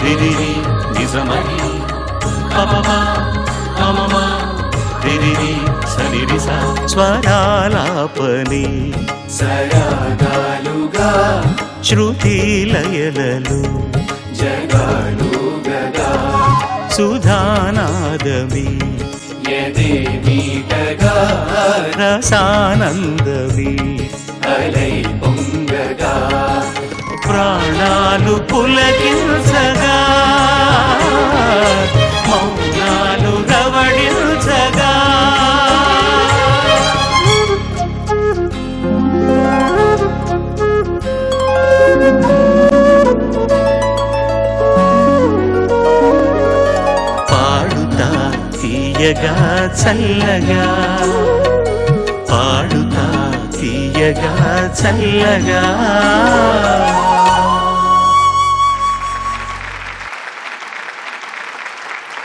రిరిరి నిజమని పమమా మమమా రిరిరి సరిరిస స్వరాలాపని సరాగాలుగా శృతి లయలలు జగాలుగగా సుధానాదమి యదే మీటగా రసానందమి అలై పొంగగా ప్రాణాలు పులకించగా మౌనాలు రవడించగా పాడుతా తీయగా చల్లగా పాడుతా తీయగా చల్లగా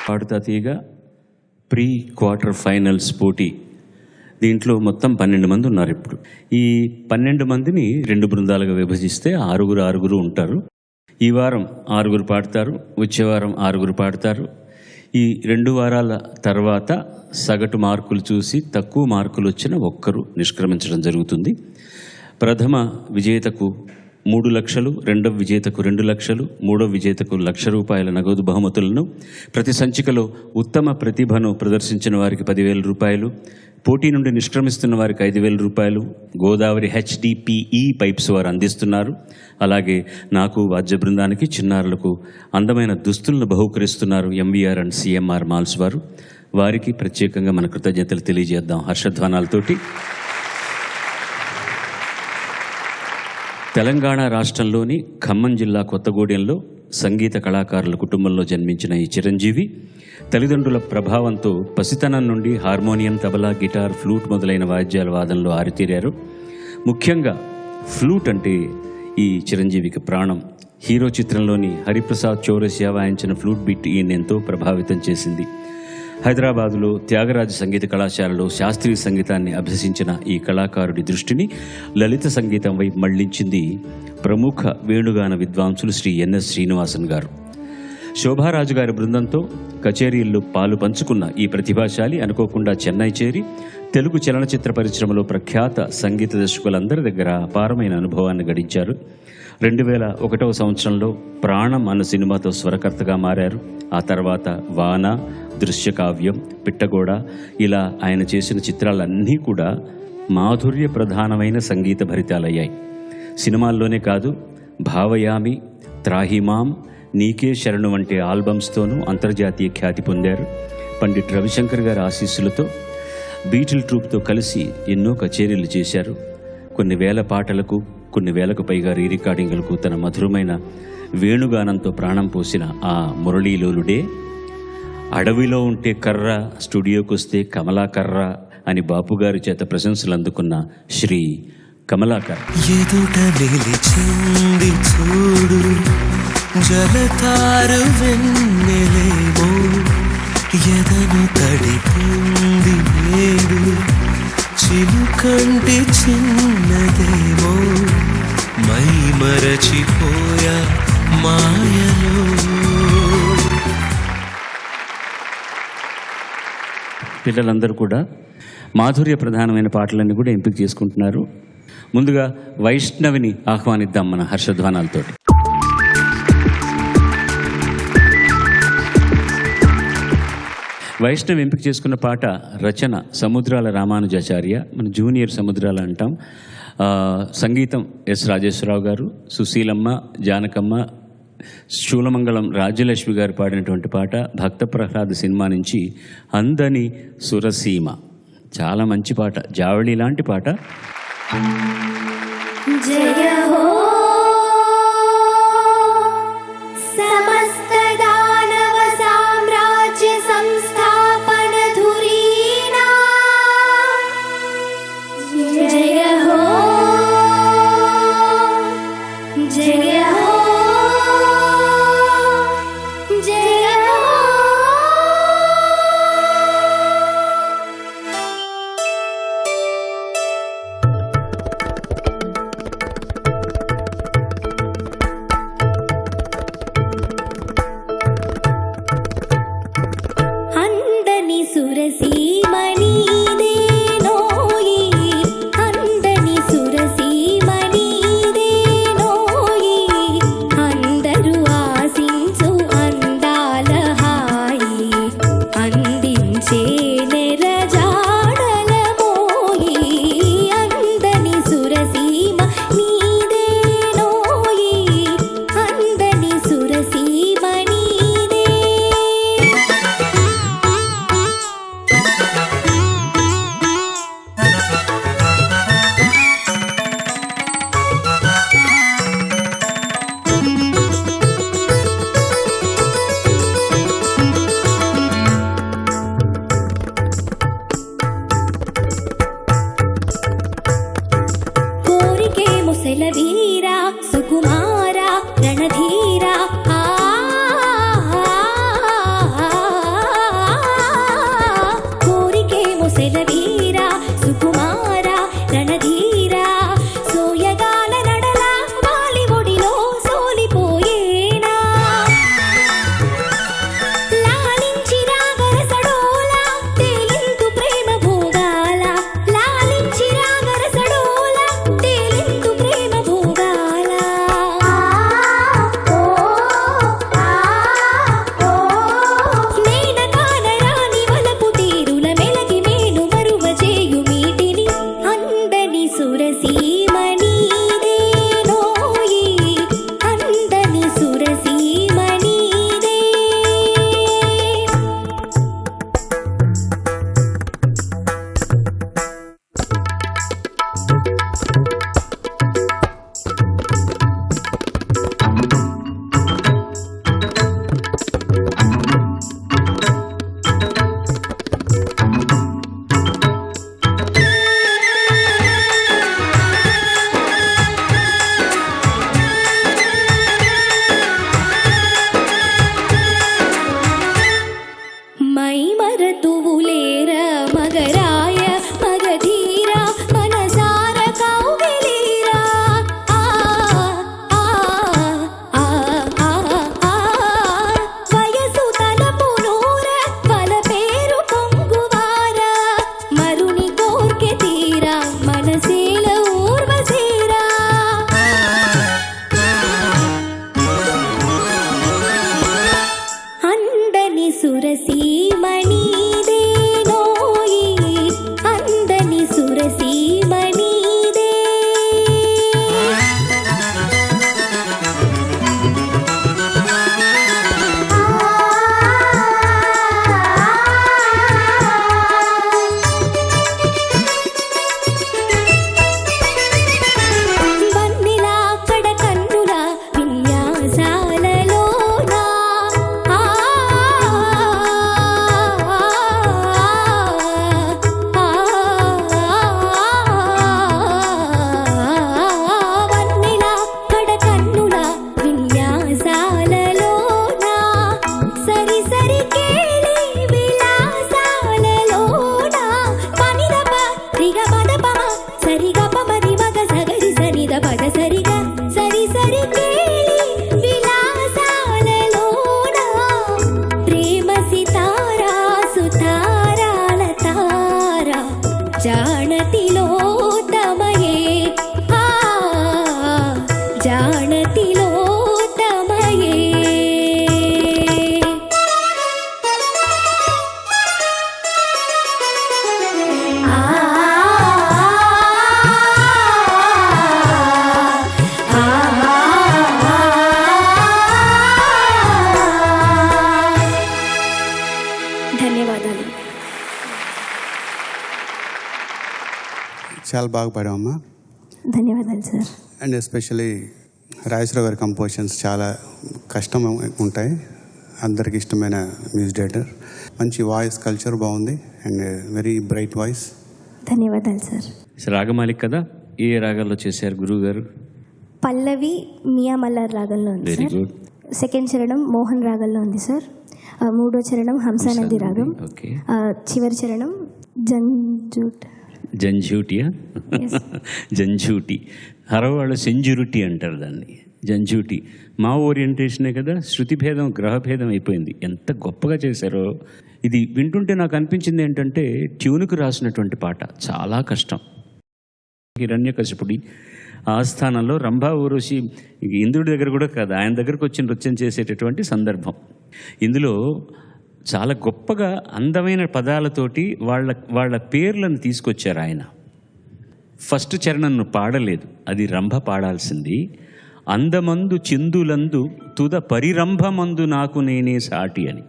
పాడుతా తీయగా ప్రీ క్వార్టర్ ఫైనల్స్ పోటీ. దీంట్లో మొత్తం 12 మంది ఉన్నారు. ఇప్పుడు ఈ 12 మందిని 2 బృందాలుగా విభజిస్తే ఆరుగురు ఉంటారు. ఈ వారం 6 పాడతారు, వచ్చే వారం 6 పాడతారు. ఈ 2 వారాల తర్వాత సగటు మార్కులు చూసి తక్కువ మార్కులు వచ్చిన ఒక్కరు నిష్క్రమించడం జరుగుతుంది. ప్రథమ విజేతకు 3 లక్షలు, రెండవ విజేతకు 2 లక్షలు, మూడవ విజేతకు ₹1,00,000 నగదు బహుమతులను, ప్రతి సంచికలో ఉత్తమ ప్రతిభను ప్రదర్శించిన వారికి ₹10,000, పోటీ నుండి నిష్క్రమిస్తున్న వారికి ₹5,000 గోదావరి HDPE పైప్స్ వారు అందిస్తున్నారు. అలాగే నాకు వాద్య బృందానికి చిన్నారులకు అందమైన దుస్తులను బహుకరిస్తున్నారు MVR అండ్ CMR మాల్స్ వారు. వారికి ప్రత్యేకంగా మన కృతజ్ఞతలు తెలియజేద్దాం హర్షధ్వానాలతోటి. తెలంగాణ రాష్ట్రంలోని ఖమ్మం జిల్లా కొత్తగూడెంలో సంగీత కళాకారుల కుటుంబంలో జన్మించిన ఈ చిరంజీవి తల్లిదండ్రుల ప్రభావంతో పసితనం నుండి హార్మోనియం, తబలా, గిటార్, ఫ్లూట్ మొదలైన వాద్యాల వాదనలో ఆరితేరారు. ముఖ్యంగా ఫ్లూట్ అంటే ఈ చిరంజీవికి ప్రాణం. హీరో చిత్రంలోని హరిప్రసాద్ చౌరసియా వాయించిన ఫ్లూట్ బిట్ ఈయన ఎంతో ప్రభావితం చేసింది. హైదరాబాదులో త్యాగరాజ సంగీత కళాశాలలో శాస్త్రీయ సంగీతాన్ని అభ్యసించిన ఈ కళాకారుడి దృష్టిని లలిత సంగీతం వైపు మళ్లించింది ప్రముఖ వేణుగాన విద్వాంసులు శ్రీ NS శ్రీనివాసన్ గారు. శోభారాజు గారి బృందంతో కచేరీల్లో పాలు పంచుకున్న ఈ ప్రతిభాశాలి అనుకోకుండా చెన్నై చేరి తెలుగు చలనచిత్ర పరిశ్రమలో ప్రఖ్యాత సంగీత దర్శకులందరి దగ్గర అపారమైన అనుభవాన్ని గడించారు. 2001వ సంవత్సరంలో ప్రాణం అన్న సినిమాతో స్వరకర్తగా మారారు. ఆ తర్వాత వాన, దృశ్యకావ్యం, పిట్టగోడ ఇలా ఆయన చేసిన చిత్రాలన్నీ కూడా మాధుర్య ప్రధానమైన సంగీత భరితాలయ్యాయి. సినిమాల్లోనే కాదు, భావయామి, త్రాహిమాం, నీకే శరణు వంటి ఆల్బమ్స్తోనూ అంతర్జాతీయ ఖ్యాతి పొందారు. పండిట్ రవిశంకర్ గారి ఆశీస్సులతో బీటిల్ ట్రూప్తో కలిసి ఎన్నో కచేరీలు చేశారు. కొన్ని వేల పాటలకు, కొన్ని వేలకు పైగా రీరికార్డింగులకు తన మధురమైన వేణుగానంతో ప్రాణం పోసిన ఆ మురళీలోలుడే అడవిలో ఉంటే కర్ర, స్టూడియోకి వస్తే కమలాకర్ర అని బాపుగారి చేత ప్రశంసలు అందుకున్న శ్రీ కమలాకర్. ఎదుట నిలిచింది చూడు జలతారు వెన్నెలేమో, ఎదను తడిపింది నేడు చిలుకంటి చిన్నదేమో, మై మరచిపోయా మాయలో. పిల్లలందరూ కూడా మాధుర్య ప్రధానమైన పాటలన్నీ కూడా ఎంపిక చేసుకుంటున్నారు. ముందుగా వైష్ణవిని ఆహ్వానిద్దాం మన హర్షధ్వానాలతోటి. వైష్ణవి ఎంపిక చేసుకున్న పాట రచన సముద్రాల రామానుజాచార్య, మన జూనియర్ సముద్రాల అంటాం. సంగీతం ఎస్ రాజేశ్వరరావు గారు, సుశీలమ్మ, జానకమ్మ, శూలమంగళం రాజ్యలక్ష్మి గారు పాడినటువంటి పాట భక్త ప్రహ్లాద సినిమా నుంచి అందని సురసీమ. చాలా మంచి పాట, జావళి లాంటి పాట. జయ హో సమస్త దానవ సామ్రాజ్య సంస్థాపన ధురీనా, జయ హో జయ హో జయ హో. సురసీమణిదేనోయి అందని సురసీమణిదే వన్నెలా కడ కన్నుల విన్యాసాలలోన వన్నెలా కడ కన్నుల విన్యాసాలలోన సరి సరి కేళి విలాసాలలోన పనిదప రిగ పదపమ సరిగ పమరి మగ సగరి సనిద పద సరిగ సరి సరి కేళి విలాసాలలోన ప్రేమ సితారా సుతారాల తారా జానతిలో తమయే జానతిలో తమయే ధన్యవాదాలు. చాలా బాగా పాడామమ్మా. ధన్యవాదాలు సార్. అండ్ ఎస్పెషలీ రాజేశ్వరరావు గారి కంపోజిషన్స్ చాలా కష్టం ఉంటాయి. అందరికి ఇష్టమైన మ్యూజిక్ డైరెక్టర్. మంచి వాయిస్ కల్చర్ బాగుంది అండ్ వెరీ బ్రైట్ వాయిస్. ధన్యవాదాలు సార్. రాగమాలిక కదా, ఏ రాగాల్లో చేశారు గురువు గారు? పల్లవి మియా మల్లార్ రాగంలో ఉంది వెరీ సార్. గుడ్. సెకండ్ చరణం మోహన్ రాగంలో ఉంది సార్. మూడో చరణం హంసానది రాగం. ఓకే. చివరి చరణం జంజూట్. జంఝూటియా? జంఝూటి. హరవాళ్ళు సెంజురుటి అంటారు దాన్ని, జంఝూటి. మా ఓరియంటేషనే కదా, శృతి భేదం గ్రహభేదం అయిపోయింది. ఎంత గొప్పగా చేశారో. ఇది వింటుంటే నాకు అనిపించింది ఏంటంటే ట్యూన్కు రాసినటువంటి పాట చాలా కష్టం. హిరణ్యకశిపుడి ఆస్థానంలో రంభా ఊర్వశి ఇంద్రుడి దగ్గర కూడా కాదు, ఆయన దగ్గరకు వచ్చి నృత్యం చేసేటటువంటి సందర్భం. ఇందులో చాలా గొప్పగా అందమైన పదాలతోటి వాళ్ళ పేర్లను తీసుకొచ్చారు ఆయన. ఫస్ట్ చరణంను పాడలేదు, అది రంభ పాడాల్సింది. అందమందు చిందులందు తుద పరిరంభమందు నాకు నేనే సాటి అని.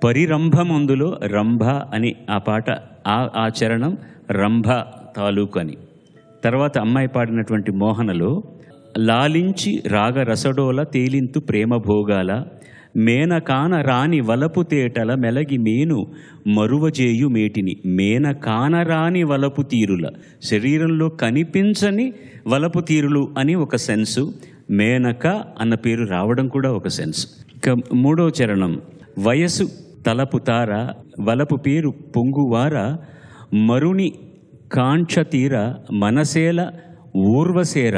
పరిరంభమందులో రంభ అని ఆ పాట, ఆ చరణం రంభ తాలూకు అని. తర్వాత అమ్మాయి పాడినటువంటి మోహనలో లాలించి రాగ రసడోల తేలింతు ప్రేమ భోగాల మేనకాన రాని వలపు తేటల మెలగి మేను మరువజేయు మేటిని. మేనకాన రాని వలపు తీరుల, శరీరంలో కనిపించని వలపు తీరులు అని ఒక సెన్సు. మేనక అన్న పేరు రావడం కూడా ఒక సెన్స్. ఇక మూడవ చరణం వయసు తలపు తార వలపు పేరు పొంగువార మరుని కాంక్ష తీర మనసేల ఊర్వశేర.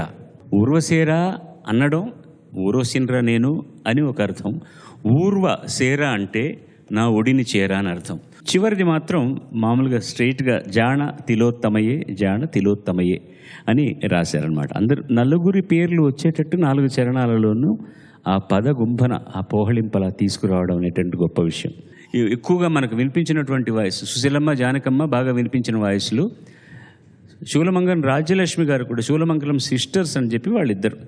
ఊర్వశేర అనడం ఊర్వశిన్రా నేను అని ఒక అర్థం. ఊర్వ శేర అంటే నా ఒడిని చేరా అని అర్థం. చివరిది మాత్రం మామూలుగా స్ట్రైట్గా జాణ తిలోత్తమయే జాణ తిలోత్తమయే అని రాశారనమాట. అందరు నలుగురి పేర్లు వచ్చేటట్టు 4 చరణాలలోనూ ఆ పద గుంభన, ఆ పోహళింపలా తీసుకురావడం అనేటువంటి గొప్ప విషయం. ఎక్కువగా మనకు వినిపించినటువంటి వాయిస్ సుశీలమ్మ, జానకమ్మ బాగా వినిపించిన వాయిస్లు. శూలమంగళం రాజ్యలక్ష్మి గారు కూడా, శూలమంగళం సిస్టర్స్ అని చెప్పి వాళ్ళిద్దరు,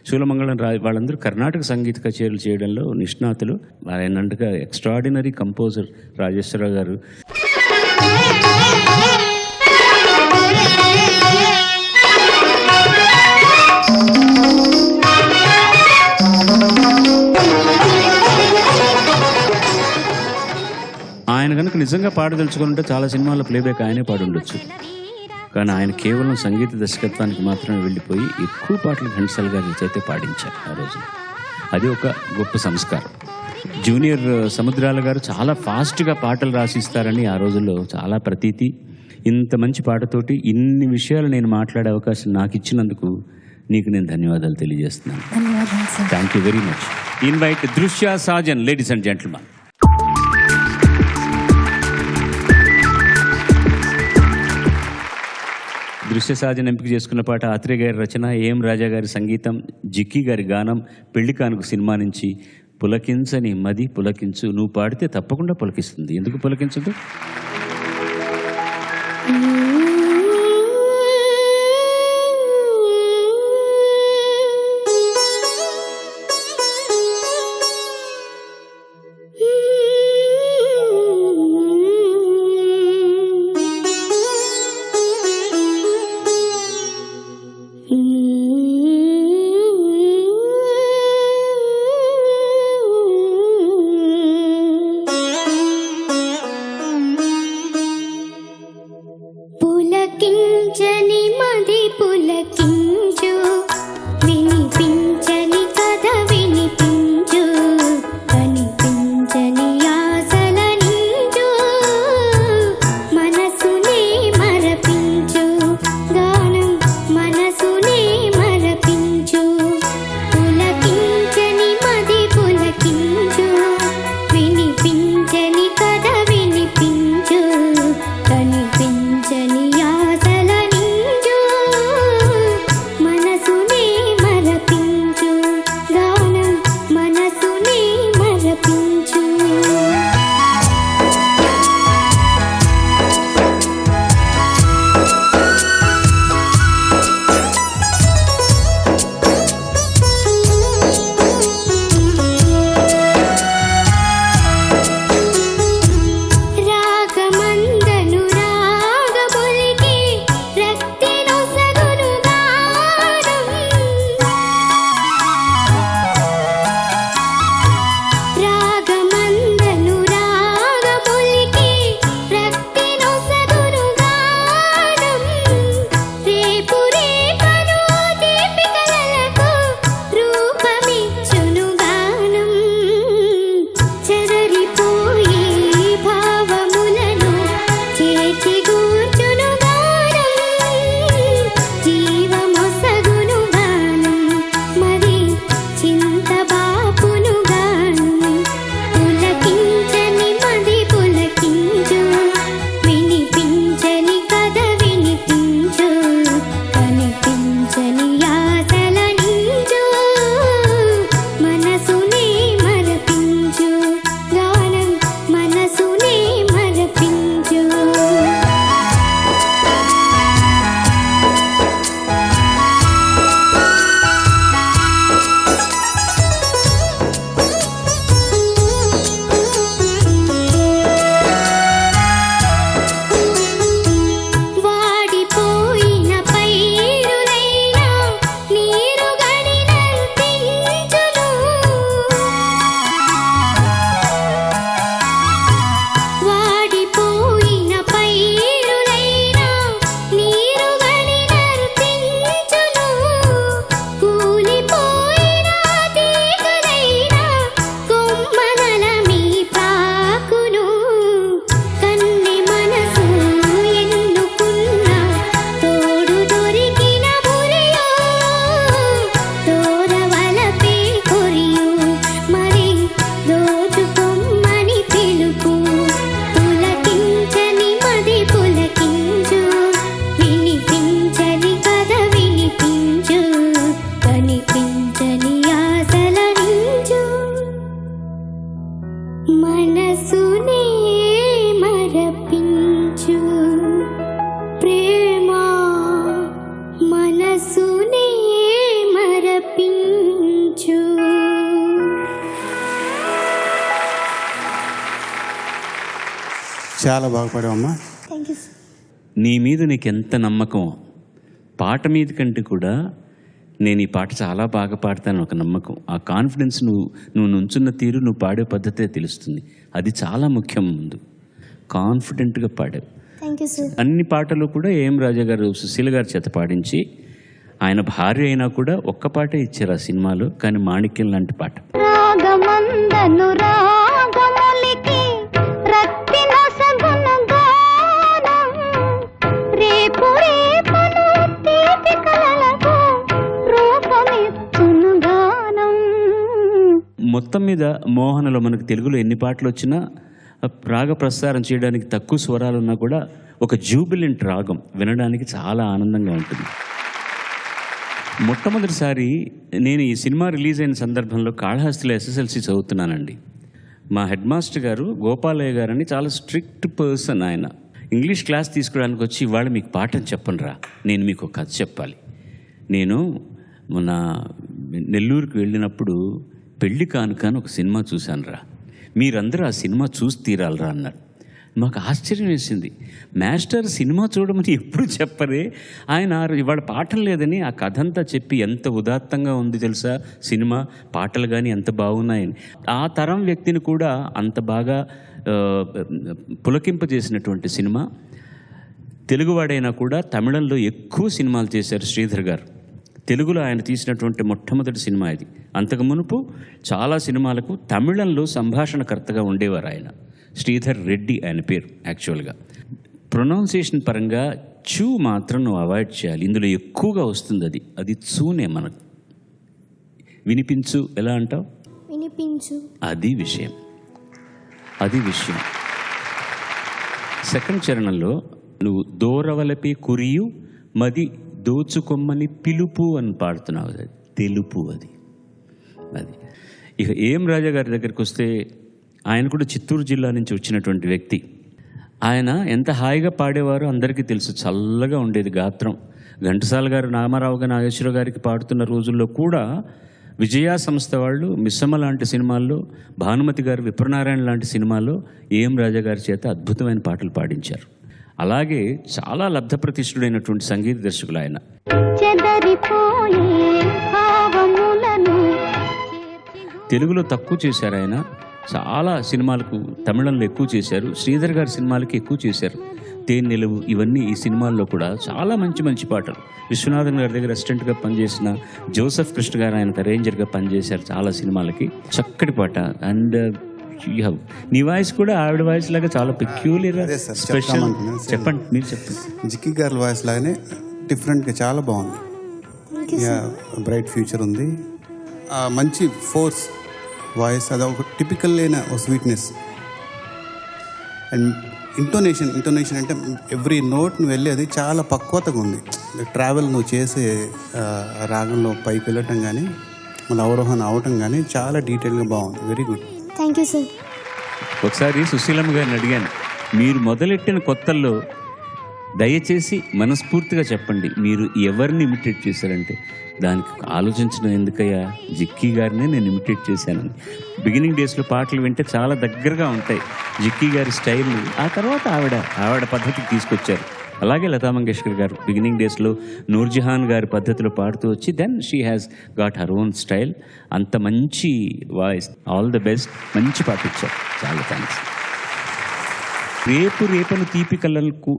శూలమంగళం వాళ్ళందరూ కర్ణాటక సంగీత కచేరీలు చేయడంలో నిష్ణాతులు. ఆయనంటగా ఎక్స్ట్రాడినరీ కంపోజర్ రాజేశ్వరరావు గారు. ఆయన కనుక నిజంగా పాడదలుచుకుంటే చాలా సినిమాల్లో ప్లేబ్యాక్ ఆయనే పాడుండొచ్చు. కానీ ఆయన కేవలం సంగీత దర్శకత్వానికి మాత్రమే వెళ్ళిపోయి ఎక్కువ పాటలు ఘంటసాల గారి చేతే పాడించారు ఆ రోజు. అది ఒక గొప్ప సంస్కారం. జూనియర్ సముద్రాల గారు చాలా ఫాస్ట్గా పాటలు రాసిస్తారని ఆ రోజుల్లో చాలా ప్రతీతి. ఇంత మంచి పాటతోటి ఇన్ని విషయాలు నేను మాట్లాడే అవకాశం నాకు ఇచ్చినందుకు నీకు నేను ధన్యవాదాలు తెలియజేస్తున్నాను. Thank you very much. Invite దృశ్య సాజన్, లేడీస్ అండ్ జెంటిల్మెన్. దృశ్య సాజన్ ఎంపిక చేసుకున్న పాట ఆత్రేయ గారి రచన, ఏఎం రాజా గారి సంగీతం, జిక్కీ గారి గానం, పెళ్లి కానుక సినిమా నుంచి పులకించని మది పులకించు. నువ్వు పాడితే తప్పకుండా పులకిస్తుంది. ఎందుకు పులకించదు? పులకించని మది పులకించు, వినిపించని కథ వినిపించు, కనిపించని ఆశల నించు, మనసునే మరపించు, గానం మనసునే మరపించు. పులకించని మది పులకించు, వినిపించని కథ వినిపించు, కనిపించని ఆశల నించు, మనసునే మరపించు, గానం మనసునే మరపించు. రాగమందను రాగబొలికి రక్తినొసగును గానం, రాగమందను రాగబొలికి రక్తినొసగును గానం, రేపు రేపను తీపి కలలకు రూపమిచ్చును గానం, చెదరిపోయి భావములను చేర్చి కూర్చును గానం, జీవమొసగును గానం, మరి చింతబాపును గానం. పులకించని మది పులకించు, వినిపించని కథ వినిపించు, కనిపించని ఆశల నించు, మనసునే మరపించు, గానం మనసునే మరపించు. వాడిపోయిన పైరులైనా నీరు గడినంతించును, వాడిపోయిన పైరులైనా నీరు గడినంతించును, కూలిపోయిన తీగలైనా కొమ్మనలమి పాకును, కన్నె మనసు ఎన్నుకున్న తోడు దొరికిన మురియో, దూరవలపే కొరియు, మరి దోచుకొమ్మని పిలుపు. పులకించని మది పులకించు, వినిపించని కథ వినిపించు, కనిపించని ఆశల నించు, మనసునే మరపించు. ప్రేమ మనసునే మరపించు. చాలా బాగా పాడావమ్మా. నీ మీద నీకు ఎంత నమ్మకం, పాట మీద కంటే కూడా నేను ఈ పాట చాలా బాగా పాడతాను ఒక నమ్మకం. ఆ కాన్ఫిడెన్స్ నువ్వు నుంచున్న తీరు, నువ్వు పాడే పద్ధతే తెలుస్తుంది. అది చాలా ముఖ్యం. ముందు కాన్ఫిడెంట్గా పాడావు. అన్ని పాటలు కూడా ఏం రాజా గారు సుశీల గారి చేత పాడించి, ఆయన భార్య అయినా కూడా ఒక్క పాటే ఇచ్చారు ఆ సినిమాలో, కానీ మాణిక్యం లాంటి పాట. రాగమందను రాగములికి రక్తినొసగును గానం, రేపు రేపను తీపి కలలకు రూపమిచ్చును గానం. మొత్తం మీద మోహనలో మనకు తెలుగులో ఎన్ని పాటలు వచ్చినా రాగ ప్రసారం చేయడానికి తక్కువ స్వరాలున్నా కూడా ఒక జూబిలెంట్ రాగం వినడానికి చాలా ఆనందంగా ఉంటుంది. మొట్టమొదటిసారి నేను ఈ సినిమా రిలీజ్ అయిన సందర్భంలో కాళహస్తిలో ఎస్ఎస్ఎల్సి చదువుతున్నానండి. మా హెడ్ మాస్టర్ గారు గోపాలయ్య గారు అని చాలా స్ట్రిక్ట్ పర్సన్. ఆయన ఇంగ్లీష్ క్లాస్ తీసుకోవడానికి వచ్చి ఇవాళ మీకు పాఠం చెప్పనురా, నేను మీకు ఒక కథ చెప్పాలి. నేను మొన్న నెల్లూరుకి వెళ్ళినప్పుడు పెళ్లి కానుక అని ఒక సినిమా చూశానురా, మీరందరూ ఆ సినిమా చూసి తీరాలరా అన్నారు. మాకు ఆశ్చర్యం వేసింది. మాస్టర్ సినిమా చూడమని ఎప్పుడు చెప్పరే, ఆయన ఇవాళ పాటలు లేదని ఆ కథ అంతా చెప్పి ఎంత ఉదాత్తంగా ఉంది తెలుసా సినిమా, పాటలు కానీ ఎంత బాగున్నాయని. ఆ తరం వ్యక్తిని కూడా అంత బాగా పులకింపజేసినటువంటి సినిమా. తెలుగువాడైనా కూడా తమిళంలో ఎక్కువ సినిమాలు చేశారు శ్రీధర్ గారు. తెలుగులో ఆయన తీసినటువంటి మొట్టమొదటి సినిమా ఇది. అంతకు మునుపు చాలా సినిమాలకు తమిళంలో సంభాషణకర్తగా ఉండేవారు ఆయన. శ్రీధర్ రెడ్డి ఆయన పేరు యాక్చువల్గా. ప్రొనౌన్సియేషన్ పరంగా చూ మాత్రం నువ్వు అవాయిడ్ చేయాలి, ఇందులో ఎక్కువగా వస్తుంది. అది చూనే మనకు. వినిపించు ఎలా అంటావు? వినిపించు. అది విషయం. సెకండ్ చరణంలో నువ్వు దూరవలపి కురియు మది దోచుకొమ్మని పిలుపు అని పాడుతున్నావు. అది తెలుపు. అది ఇక ఏం రాజా గారి దగ్గరికి వస్తే, ఆయన కూడా చిత్తూరు జిల్లా నుంచి వచ్చినటువంటి వ్యక్తి. ఆయన ఎంత హాయిగా పాడేవారో అందరికీ తెలుసు. చల్లగా ఉండేది గాత్రం. ఘంటసాల గారు నామారావుగా నాగేశ్వరరావు గారికి పాడుతున్న రోజుల్లో కూడా విజయ సంస్థ వాళ్ళు మిస్సమ్మ లాంటి సినిమాల్లో, భానుమతి గారు విప్రనారాయణ లాంటి సినిమాల్లో ఏం రాజా గారి చేత అద్భుతమైన పాటలు పాడించారు. అలాగే చాలా లబ్ధప్రతిష్ఠుడైనటువంటి సంగీత దర్శకులు ఆయన. తెలుగులో తక్కువ చేశారు ఆయన, చాలా సినిమాలకు తమిళంలో ఎక్కువ చేశారు. శ్రీధర్ గారి సినిమాలకి ఎక్కువ చేశారు. తేనె నిలువు ఇవన్నీ ఈ సినిమాల్లో కూడా చాలా మంచి మంచి పాటలు. విశ్వనాథన్ గారి దగ్గర అసిస్టెంట్గా పనిచేసిన జోసెఫ్ కృష్ణ గారు ఆయనకు అరేంజర్గా పనిచేశారు చాలా సినిమాలకి. చక్కటి పాట. అండ్ నీ వాయిస్ కూడా ఆవిడ వాయిస్ లాగా చాలా పెక్యూలియర్ స్పెషల్. చెప్పండి, మీరు చెప్పండి. జిక్కి గారి వాయిస్ లాగానే డిఫరెంట్గా చాలా బాగుంది. బ్రైట్ ఫ్యూచర్ ఉంది. మంచి ఫోర్స్ వాయిస్, అది ఒక టిపికల్ అయిన ఒక స్వీట్నెస్. అండ్ ఇంటోనేషన్ అంటే ఎవ్రీ నోట్ నువ్వు వెళ్ళి అది చాలా పక్వతగా ఉంది. ట్రావెల్ నువ్వు చేసే రాగంలో పైకి వెళ్ళటం కానీ మళ్ళీ అవరోహణ అవటం కానీ చాలా డీటెయిల్గా బాగుంది. Very good. Thank you sir. ఒకసారి సుశీలమ్మ గారిని అడిగాను, మీరు మొదలెట్టిన కొత్తల్లో దయచేసి మనస్ఫూర్తిగా చెప్పండి మీరు ఎవరిని ఇమిటేట్ చేశారంటే, దానికి ఆలోచించడం ఎందుకయ్యా, జిక్కీ గారినే నేను ఇమిటేట్ చేశానని. బిగినింగ్ డేస్లో పాటలు వింటే చాలా దగ్గరగా ఉంటాయి జిక్కీ గారి స్టైల్. ఆ తర్వాత ఆవిడ పద్ధతికి తీసుకొచ్చారు. అలాగే లతా మంగేష్కర్ గారు బిగినింగ్ డేస్లో నూర్జహాన్ గారి పద్ధతిలో పాడుతూ వచ్చి then she has got her own style. అంత మంచి వాయిస్. All the best. మంచి పాట ఇచ్చారు. చాలా థ్యాంక్స్. రేపను తీపి కళ్ళకు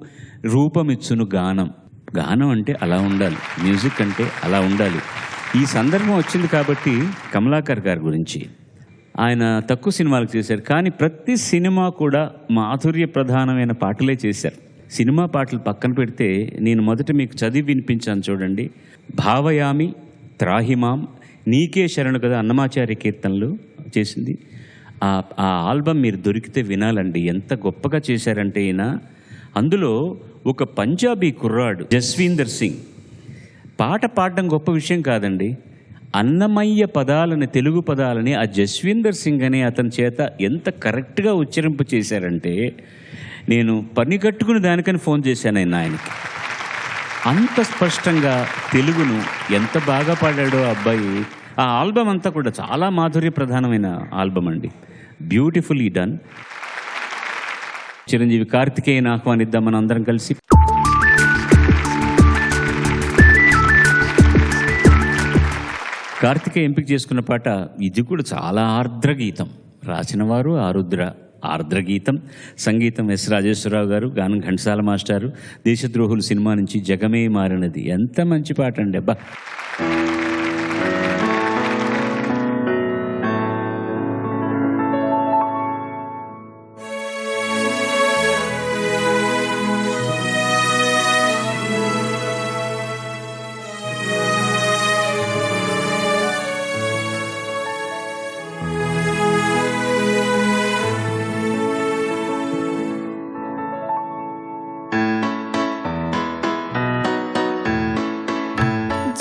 రూపమిచ్చును గానం. గానం అంటే అలా ఉండాలి, మ్యూజిక్ అంటే అలా ఉండాలి. ఈ సందర్భం వచ్చింది కాబట్టి కమలాకర్ గారి గురించి. ఆయన తక్కువ సినిమాలకు చేశారు, కానీ ప్రతి సినిమా కూడా మాధుర్య ప్రధానమైన పాటలే చేశారు. సినిమా పాటలు పక్కన పెడితే నేను మొదట మీకు చదివి వినిపించాను చూడండి. భావయామి, త్రాహిమాం, నీకే శరణు కదా అన్నమాచార్య కీర్తనలు చేసింది. ఆ ఆల్బమ్ మీరు దొరికితే వినాలండి. ఎంత గొప్పగా చేశారంటే ఈయన. అందులో ఒక పంజాబీ కుర్రాడు జస్వీందర్ సింగ్ పాట పాడడం గొప్ప విషయం కాదండి. అన్నమయ్య పదాలని, తెలుగు పదాలని ఆ జస్వీందర్ సింగ్ అనే అతని చేత ఎంత కరెక్ట్గా ఉచ్చరింపు చేశారంటే, నేను పని కట్టుకుని దానికని ఫోన్ చేశాను ఆయనకి. అంత స్పష్టంగా తెలుగును ఎంత బాగా పాడాడో అబ్బాయి. ఆ ఆల్బమ్ అంతా కూడా చాలా మాధుర్య ప్రధానమైన ఆల్బమ్ అండి. Beautifully done. చిరంజీవి కార్తికేయని ఆహ్వానిద్దాం మనం అందరం కలిసి. కార్తికేయ ఎంపిక చేసుకున్న పాట ఇది కూడా చాలా ఆర్ద్రగీతం. రాసిన వారు ఆర్ద్రగీతం. సంగీతం ఎస్ రాజేశ్వరరావు గారు, గానం ఘంటసాల మాస్టారు. దేశద్రోహులు సినిమా నుంచి జగమే మారినది. ఎంత మంచి పాట అండి అబ్బా.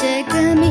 జగమే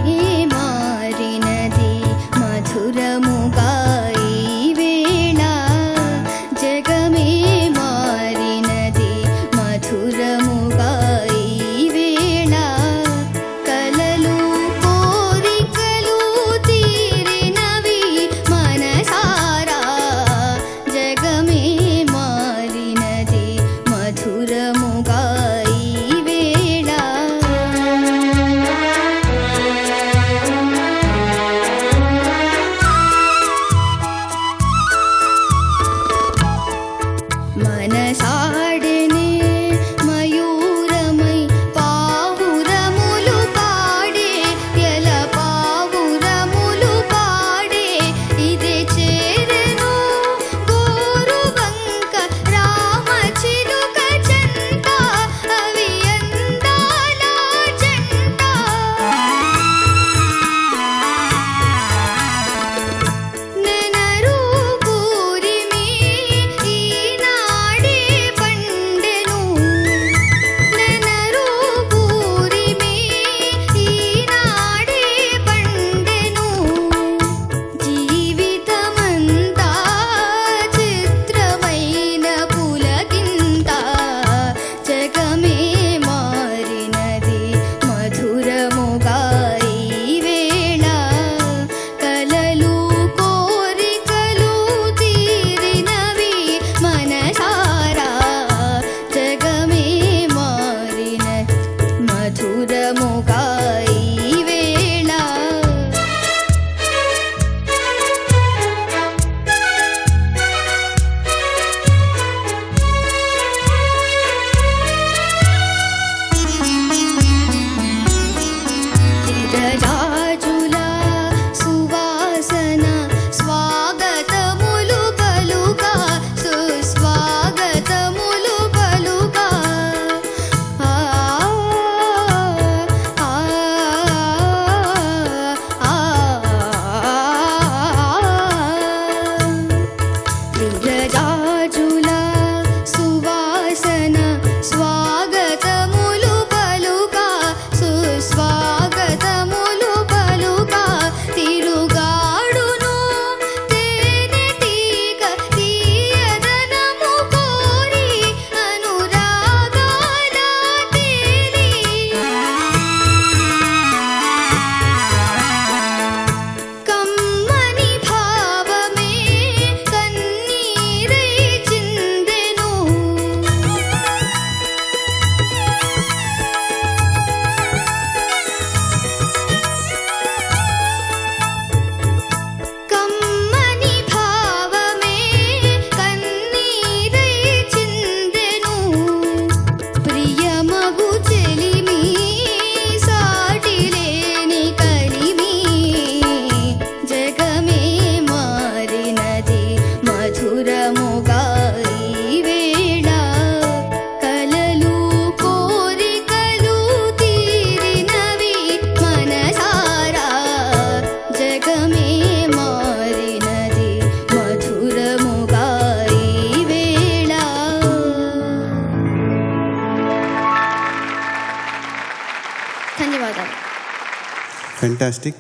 ఫ్యాంటాస్టిక్.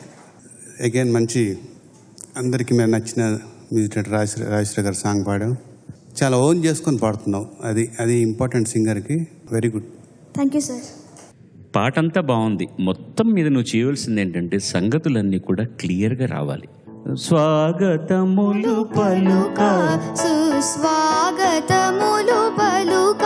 అగైన్ మంచి అందరికీ మీరు నచ్చిన మ్యూజిక్ డైరెక్టర్ రాజేశ్వర గారు సాంగ్ పాడాం. చాలా ఓన్ చేసుకొని పాడుతున్నావు, అది ఇంపార్టెంట్ సింగర్కి. Very good. Thank you sir. పాటంతా బాగుంది. మొత్తం మీద నువ్వు చేయవలసింది ఏంటంటే సంగతులన్నీ కూడా క్లియర్గా రావాలి. స్వాగతములు పలుక సుస్వాగతములు పలుక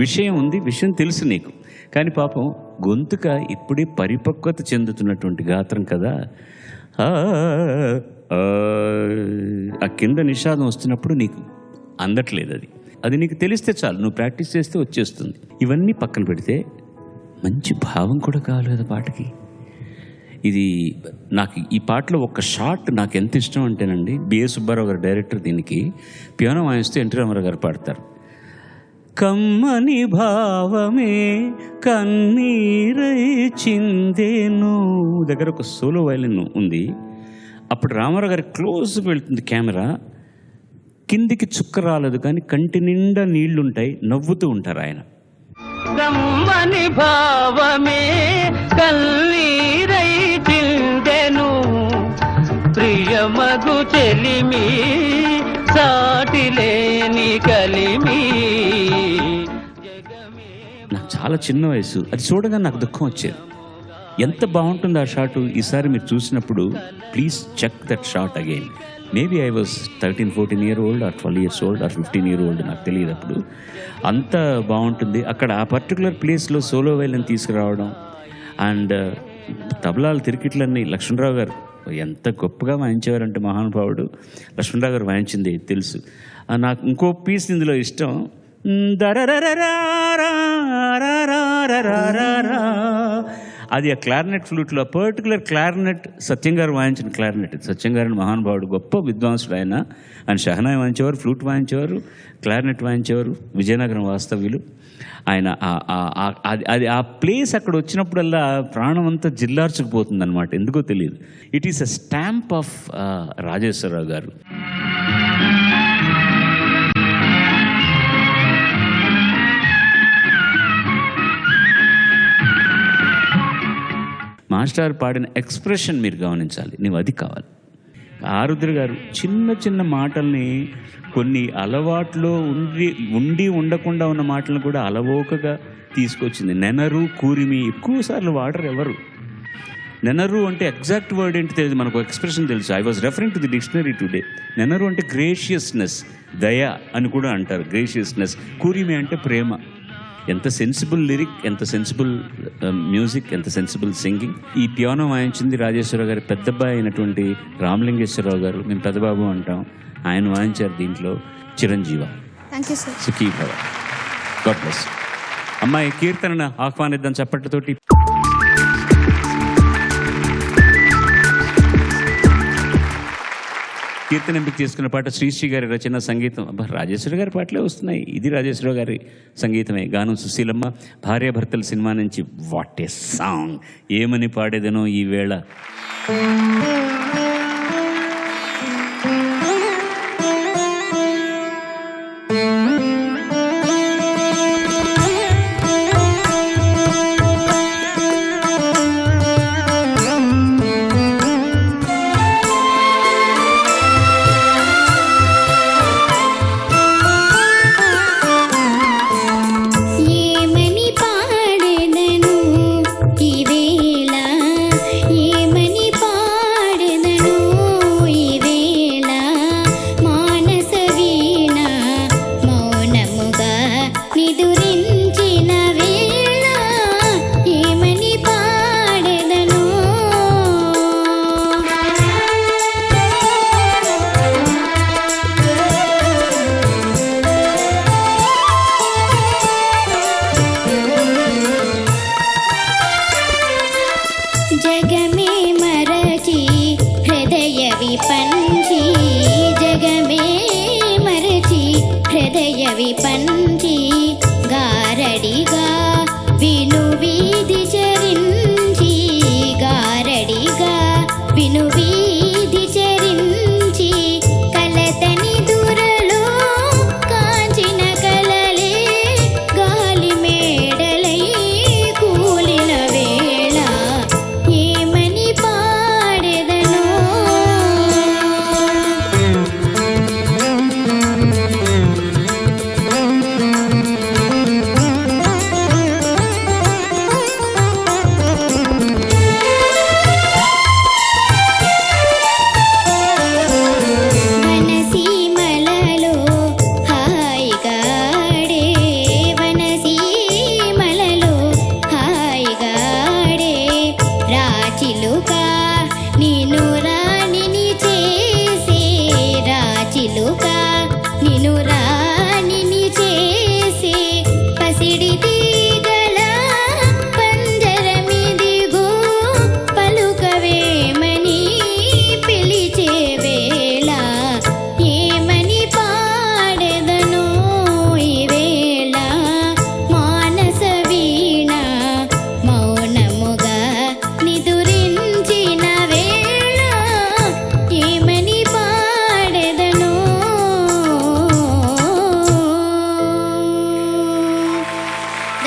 విషయం ఉంది, విషయం తెలుసు నీకు, కానీ పాపం గొంతుక ఇప్పుడే పరిపక్వత చెందుతున్నటువంటి గాత్రం కదా. ఆ కింద నిషాదం వస్తున్నప్పుడు నీకు అందట్లేదు. అది నీకు తెలిస్తే చాలు, నువ్వు ప్రాక్టీస్ చేస్తే వచ్చేస్తుంది. ఇవన్నీ పక్కన పెడితే మంచి భావం కూడా కావాలి కదా పాటకి. ఇది నాకు ఈ పాటలో ఒక షాట్ నాకు ఎంత ఇష్టం అంటేనండి, బిఎస్ సుబ్బారావు గారు డైరెక్టర్, దీనికి పియానో వాయిస్తూ ఎన్టీ రామారావు గారు పాడతారు. కమ్మని భావమే కన్నీరై చిందేను దగ్గర ఒక సోలో వైలిన్ ఉంది. అప్పుడు రామారావు గారి క్లోజ్కి వెళ్తుంది కెమెరా, కిందికి చుక్క రాలేదు కానీ కంటి నిండా నీళ్లుంటాయి, నవ్వుతూ ఉంటారు ఆయన. కమ్మని భావమే కన్నీరై చిందెను ప్రియమగు చెలిమి సాటి లేని కలిమి. నాకు చాలా చిన్న వయసు, అది చూడగా నాకు దుఃఖం వచ్చేది. ఎంత బాగుంటుంది ఆ షాటు. ఈసారి మీరు చూసినప్పుడు please check that shot again. Maybe I was 13-14 years old or 12 years old or 15 years old, నాకు తెలియదు అప్పుడు. అంత బాగుంటుంది అక్కడ ఆ పర్టికులర్ ప్లేస్లో సోలో వైలిన్ తీసుకురావడం. అండ్ తబలాలు తిరిగిట్లన్నీ లక్ష్మణరావు గారు ఎంత గొప్పగా వాయించేవారంటే, మహానుభావుడు లక్ష్మణరావు గారు వాయించింది తెలుసు. నాకు ఇంకో పీస్ ఇందులో ఇష్టం. అది ఆ క్లారినెట్ ఫ్లూట్లో పర్టికులర్ క్లారినెట్ సత్యం గారు వాయించిన క్లారినెట్. సత్యం గారిని మహానుభావుడు, గొప్ప విద్వాంసుడు ఆయన. ఆయన షహనాయి వాయించేవారు, ఫ్లూట్ వాయించేవారు, క్లారినెట్ వాయించేవారు, విజయనగరం వాస్తవ్యులు ఆయన. అది ఆ ప్లేస్ అక్కడ వచ్చినప్పుడల్లా ప్రాణం అంతా జిల్లార్చుకుపోతుంది అనమాట, ఎందుకో తెలియదు. It is a stamp of Rajeswararao గారు. మాస్టర్ పాడిన ఎక్స్ప్రెషన్ మీరు గమనించాలి, నువ్వు అది కావాలి. ఆరుద్ర గారు చిన్న చిన్న మాటల్ని, కొన్ని అలవాట్లో ఉండి ఉండకుండా ఉన్న మాటలను కూడా అలవోకగా తీసుకొచ్చింది. నెనరు, కూరిమి ఎక్కువసార్లు వాడరు ఎవరు. నెనరు అంటే ఎగ్జాక్ట్ వర్డ్ ఏంటి తెలియదు, మనకు ఎక్స్ప్రెషన్ తెలుసు. I was referring to the dictionary today. నెనరు అంటే గ్రేషియస్నెస్, దయ అని కూడా అంటారు, గ్రేషియస్నెస్. కూరిమి అంటే ప్రేమ. ఎంత సెన్సిబుల్ లిరిక్, ఎంత సెన్సిబుల్ మ్యూజిక్, ఎంత సెన్సిబుల్ సింగింగ్. ఈ పియానో వాయించింది రాజేశ్వరరావు గారి పెద్దబ్బాయి అయినటువంటి రామలింగేశ్వరరావు గారు, మేము పెద్దబాబు అంటాం, ఆయన వాయించారు దీంట్లో. చిరంజీవ. Thank you sir. సుఖీ భవ. God bless. అమ్మాయి కీర్తనను ఆహ్వానిద్దాం చప్పట్లతోటి. కీర్తన ఎంపిక చేసుకున్న పాట శ్రీశ్రీ గారి రచన, సంగీతం. అబ్బా, రాజేశ్వర గారి పాటలే వస్తున్నాయి. ఇది రాజేశ్వర గారి సంగీతమే. గానం సుశీలమ్మ. భార్యాభర్తల సినిమా నుంచి. What a song! ఏమని పాడేదనో ఈ వేళ. ఏమని పాడెదను ఈ వేళ, ఏమని పాడెదను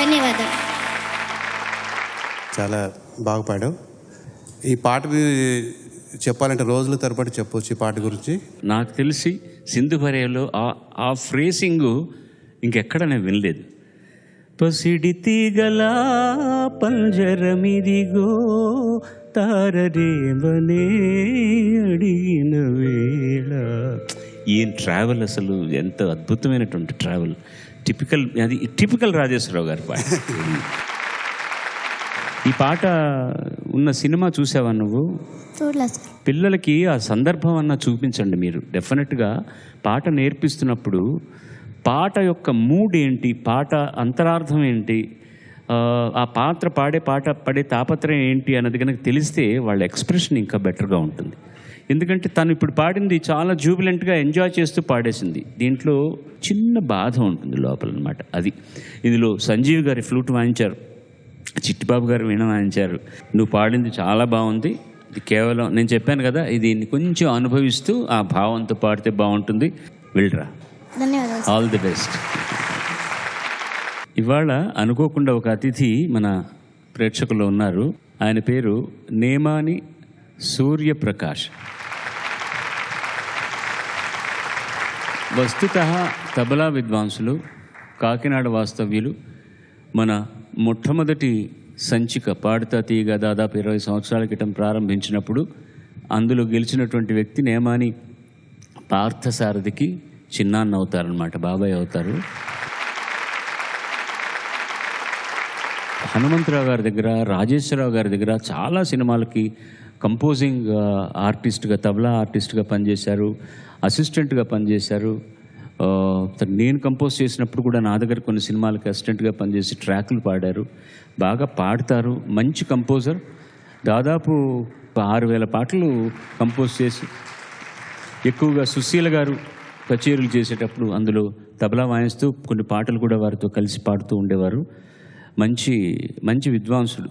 ధన్యవాదాలు. చాలా బాగా పాడావు. ఈ పాట చెప్పాలంటే రోజుల తరబడి చెప్పొచ్చు ఈ పాట గురించి. నాకు తెలిసి సింధు భరేలో ఆ ఫ్రేసింగ్ ఇంకెక్కడ నేను వినలేదు. పసిడి తీగల పంజరమిదిగో తారరేవనే అడిగిన వేళ. ఈ ట్రావెల్ అసలు ఎంత అద్భుతమైనటువంటి ట్రావెల్. టిపికల్ రాజేశ్వరరావు గారి పాట. ఈ పాట ఉన్న సినిమా చూసావా నువ్వు? చూడలేదు సార్. పిల్లలకి ఆ సందర్భం అన్న చూపించండి మీరు. డెఫినెట్గా పాట నేర్పిస్తున్నప్పుడు పాట యొక్క మూడ్ ఏంటి, పాట అంతరార్థం ఏంటి, ఆ పాత్ర పాట పడే తాపత్రయం ఏంటి అన్నది కనుక తెలిస్తే వాళ్ళ ఎక్స్ప్రెషన్ ఇంకా బెటర్గా ఉంటుంది. ఎందుకంటే తను ఇప్పుడు పాడింది చాలా జూబిలెంట్గా ఎంజాయ్ చేస్తూ పాడేసింది. దీంట్లో చిన్న బాధ ఉంటుంది లోపల అనమాట. అది ఇందులో సంజీవ్ గారి ఫ్లూట్ వాయించారు, చిట్టిబాబు గారు వీణ వాయించారు. నువ్వు పాడింది చాలా బాగుంది. ఇది కేవలం నేను చెప్పాను కదా, ఇది కొంచెం అనుభవిస్తూ ఆ భావంతో పాడితే బాగుంటుంది. వెళ్ళరా. ధన్యవాదాలు. All the best. ఇవాళ అనుకోకుండా ఒక అతిథి మన ప్రేక్షకుల్లో ఉన్నారు. ఆయన పేరు నేమాని సూర్యప్రకాష్. వస్తుతః తబలా విద్వాంసులు, కాకినాడ వాస్తవ్యులు. మన మొట్టమొదటి సంచిక పాడుతా తీగ దాదాపు 20 సంవత్సరాల క్రితం ప్రారంభించినప్పుడు అందులో గెలిచినటువంటి వ్యక్తి నేమాని పార్థసారథికి చిన్నాన్న అవుతారనమాట, బాబాయ్ అవుతారు. హనుమంతరావు గారి దగ్గర, రాజేశ్వరరావు గారి దగ్గర చాలా సినిమాలకి కంపోజింగ్ ఆర్టిస్ట్గా, తబలా ఆర్టిస్ట్గా పనిచేశారు, అసిస్టెంట్గా పనిచేశారు. నేను కంపోజ్ చేసినప్పుడు కూడా నా దగ్గర కొన్ని సినిమాలకి అసిస్టెంట్గా పనిచేసి ట్రాక్లు పాడారు. బాగా పాడతారు, మంచి కంపోజర్. దాదాపు 6,000 పాటలు కంపోజ్ చేసి, ఎక్కువగా సుశీల గారు కచేరీలు చేసేటప్పుడు అందులో తబలా వాయిస్తూ కొన్ని పాటలు కూడా వారితో కలిసి పాడుతూ ఉండేవారు. మంచి విద్వాంసుడు,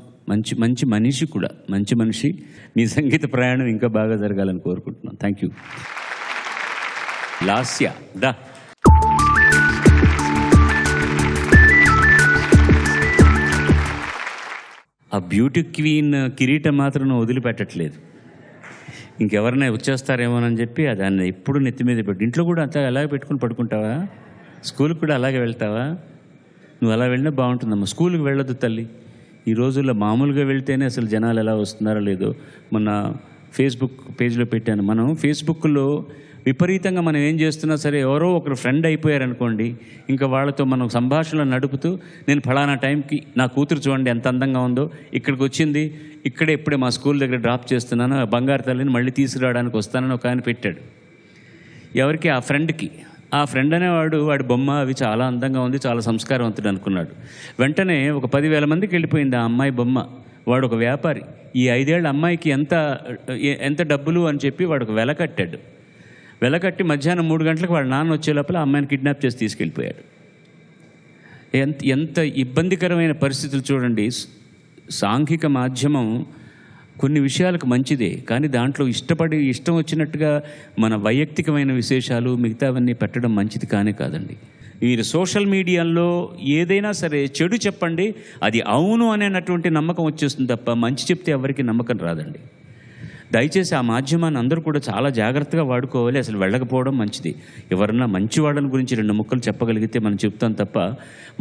మంచి మనిషి కూడా, మంచి మనిషి. మీ సంగీత ప్రయాణం ఇంకా బాగా జరగాలని కోరుకుంటున్నాను. Thank you. లాస్య దా. ఆ బ్యూటీ క్వీన్ కిరీటం మాత్రం వదిలిపెట్టట్లేదు. ఇంకెవరైనా వచ్చేస్తారేమోనని చెప్పి దాన్ని ఎప్పుడు నెత్తి మీద పెట్టి, ఇంట్లో కూడా అంతా అలాగే పెట్టుకుని పడుకుంటావా? స్కూల్కి కూడా అలాగే వెళ్తావా? నువ్వు అలా వెళ్ళినా బాగుంటుందమ్మా. స్కూల్కి వెళ్ళొద్దు తల్లి. ఈ రోజుల్లో మామూలుగా వెళ్తేనే అసలు జనాలు ఎలా వస్తున్నారో లేదో. మొన్న ఫేస్బుక్ పేజ్లో పెట్టాను. మనం ఫేస్బుక్లో విపరీతంగా మనం ఏం చేస్తున్నా సరే ఎవరో ఒకరు ఫ్రెండ్ అయిపోయారనుకోండి, ఇంకా వాళ్ళతో మనం సంభాషణలు నడుపుతూ, నేను ఫలానా టైంకి నా కూతురు చూడండి ఎంత అందంగా ఉందో, ఇక్కడికి వచ్చింది, ఇప్పుడే మా స్కూల్ దగ్గర డ్రాప్ చేస్తున్నాను, బంగారు తల్లిని మళ్ళీ తీసుకురావడానికి వస్తానని ఒక ఆయన పెట్టాడు. ఎవరికి? ఆ ఫ్రెండ్కి. ఆ ఫ్రెండ్ అనేవాడు వాడి బొమ్మ అవి చాలా అందంగా ఉంది, చాలా సంస్కారవంతుడు అనుకున్నాడు. వెంటనే ఒక 10,000 మందికి వెళ్ళిపోయింది ఆ అమ్మాయి బొమ్మ. వాడు ఒక వ్యాపారి. ఈ 5 ఏళ్ల అమ్మాయికి ఎంత డబ్బులు అని చెప్పి వాడు ఒక వెల కట్టాడు. వెలకట్టి మధ్యాహ్నం 3 గంటలకు వాళ్ళ నాన్న వచ్చే లోపల అమ్మాయిని కిడ్నాప్ చేసి తీసుకెళ్ళిపోయాడు. ఎంత ఇబ్బందికరమైన పరిస్థితులు చూడండి. సాంఘిక మాధ్యమం కొన్ని విషయాలకు మంచిదే, కానీ దాంట్లో ఇష్టం వచ్చినట్టుగా మన వైయక్తికమైన విశేషాలు మిగతావన్నీ పెట్టడం మంచిది కాదండి. మీరు సోషల్ మీడియాలో ఏదైనా సరే చెడు చెప్పండి, అది అవును అనేటటువంటి నమ్మకం వచ్చేస్తుంది తప్ప మంచి చెప్తే ఎవరికి నమ్మకం రాదండి. దయచేసి ఆ మాధ్యమాన్ని అందరూ కూడా చాలా జాగ్రత్తగా వాడుకోవాలి. అసలు వెళ్ళకపోవడం మంచిది. ఎవరన్నా మంచి వాళ్ళని గురించి 2 ముక్కలు చెప్పగలిగితే మనం చెప్తాం తప్ప